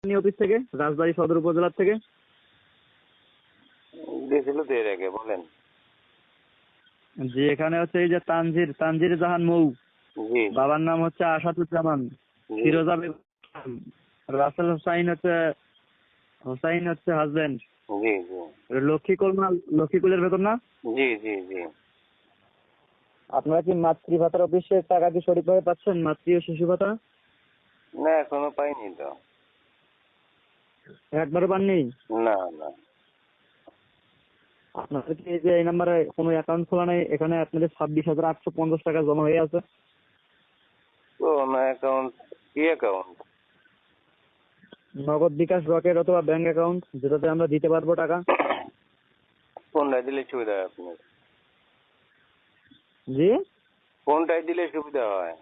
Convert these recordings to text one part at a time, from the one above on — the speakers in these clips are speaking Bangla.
অফিস থেকে, রাজবাড়ী সদর উপজেলা থেকে দিয়েছিল তো এর আগে, বলেন। জি, এখানে হচ্ছে এই যে তানজির জাহান মৌ, জি বাবার নাম হচ্ছে আসাদুজ্জামান, জি ফিরোজা বেগম, রাসেল হোসাইন হচ্ছে হাজবেন্ড। জি লক্ষ্মীকুলের ভেতর না? জি জি জি আপনারা কি মাতৃ ভাতার অফিসের টাকা কি সঠিকভাবে পাচ্ছেন, মাতৃ ও শিশু ভাতা? না, এখনো পাইনি তো। একবারও পাননি? না না, আপনাদের কি এই যে এই নাম্বারে কোনো অ্যাকাউন্ট খোলা নেই? এখানে আপনাদের 26,850 টাকা জমা হয়ে আছে। তো না, অ্যাকাউন্ট কি অ্যাকাউন্ট? নগদ, বিকাশ, রকেট অথবা ব্যাংক অ্যাকাউন্ট, যেটাতে আমরা দিতে পারবো টাকা। কোনটায় দিলে সুবিধা হয় আপনার? জি, কোনটায় দিলে সুবিধা হয়?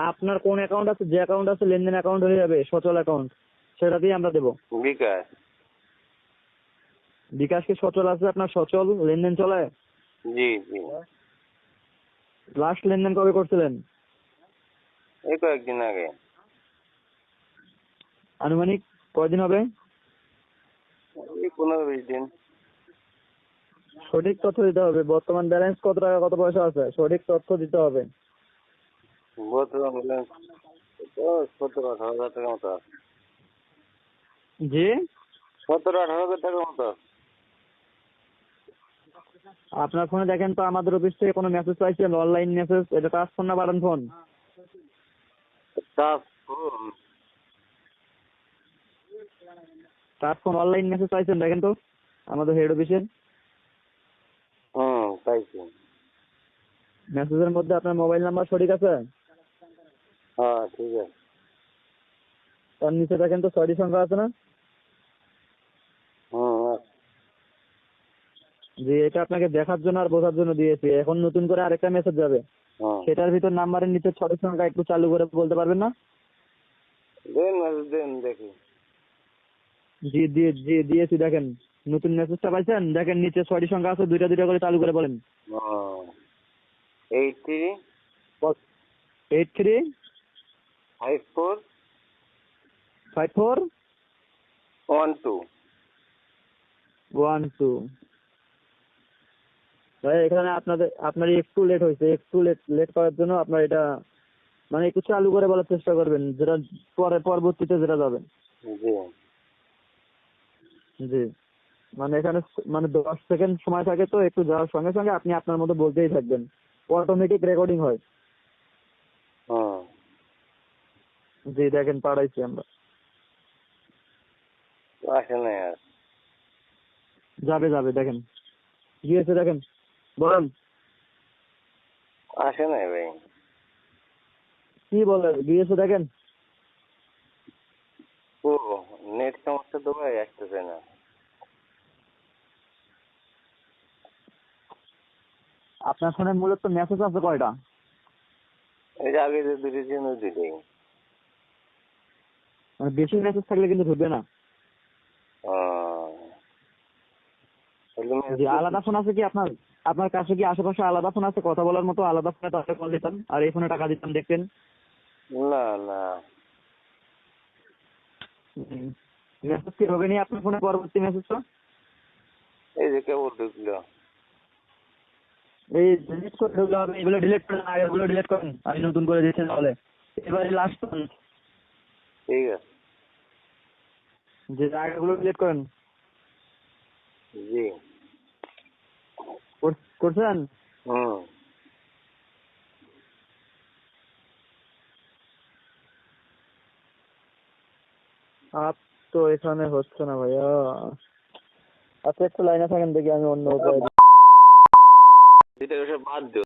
আপনার কোন অ্যাকাউন্ট আছে, যে অ্যাকাউন্ট আছে লেনদেন অ্যাকাউন্ট হয়ে যাবে, সচল অ্যাকাউন্ট, সেটা দিয়ে আমরা দেবো। বিকাশ। বিকাশ কি সচল আছে আপনার? সচল লেনদেন চলে? জি জি, লাস্ট লেনদেন কবে করছিলেন? এই কয়েকদিন আগে। আনুমানিক কয়দিন হবে? এই 15-20 দিন। সঠিক তথ্য দিতে হবে। বর্তমান ব্যালেন্স কত টাকা কত পয়সা আছে, সঠিক তথ্য দিতে হবে। বর্তমান ব্যালেন্স 17-18 হাজার টাকার মতো আছে। জি, 17-18 হাজার টাকার মতো আছে। আপনার ফোনে দেখেন তো, আমাদের অফিস থেকে কোনো মেসেজ পাইছেন? অনলাইন মেসেজ, এটা টাচ ফোন না button phone? Touch phone. Touch phone online message পাইছেন? দেখেন তো আমাদের হেড অফিসের পাইছি। মেসেজের মধ্যে আপনার মোবাইল নাম্বার সঠিক আছে? হ্যাঁ, ঠিক আছে। তার নিচে দেখেন তো 6টি সংখ্যা আছে না? আছে। জি, এটা আপনাকে দেখার জন্য আর বোঝার জন্য দিয়েছি। এখন নতুন করে আরেকটা মেসেজ যাবে, সেটার ভিতর নাম্বারের নিচে 6টি সংখ্যা একটু চালু করে বলতে পারবেন না? দেন মেসেজ দেন, দেখি। জি দিয়েছি, দেখেন। নতুন মেসেজটা পাইছেন? দেখেন নিচে 6টি সংখ্যা আছে, দুইটা দুইটা করে চালু করে বলেন। 83 83 54 54 12। 12। ভাই, এখানে আপনার একটু লেট হয়েছে। একটু লেট করার জন্য আপনার এটা মানে একটু চালু করে বলার চেষ্টা করবেন, যেটা পরবর্তীতে যেটা যাবে। জি জি, মানে এখানে মানে 10 সেকেন্ড সময় থাকে, তো একটু যাওয়ার সঙ্গে সঙ্গে আপনি আপনার মতো বলতেই থাকবেন। অটোমেটিক রেকর্ডিং হয়। জি, দেখেন পাঠাইছি আমরা। আসে না আর। যাবে দেখেন, গিয়েছে দেখেন, বলেন। আসে নাই ভাই। কি বলে গিয়েছে দেখেন। ও, নেট সমস্যা তো ভাই, আসতেছে না। আপনার ফোনে মূলত মেসেজ আছে কয়টা? এই যে আগে যে দুটো ছিল ওই দুটোই। মানে বেশি মেসেজ থাকলে কিন্তু ঢুকবে না। জি, আলাদা ফোন আছে কি আপনার? আপনার কাছে কি আশেপাশে আলাদা ফোন আছে, কথা বলার মতো? আলাদা ফোনে তাহলে কল দিতাম আর এই ফোনে টাকা দিতাম, দেখতেন। না না, মেসেজ কি হবে নি আপনার ফোনে পরবর্তী মেসেজটা? এই যে কেবল ঢুকলো। এই ডিলিট করে ঢুকলে হবে। এগুলো ডিলিট করেন, আগেগুলো ডিলিট করেন, আমি নতুন করে দিচ্ছি তাহলে। এবারে লাস্ট ফোন, ঠিক আছে। যে আগেগুলো ডিলিট করেন। জি। করছেন? আপ তো এখানে হচ্ছে না ভাইয়া। আচ্ছা, একটু লাইনে থাকেন, দেখি আমি অন্য উপায় এটা বাদ দিও।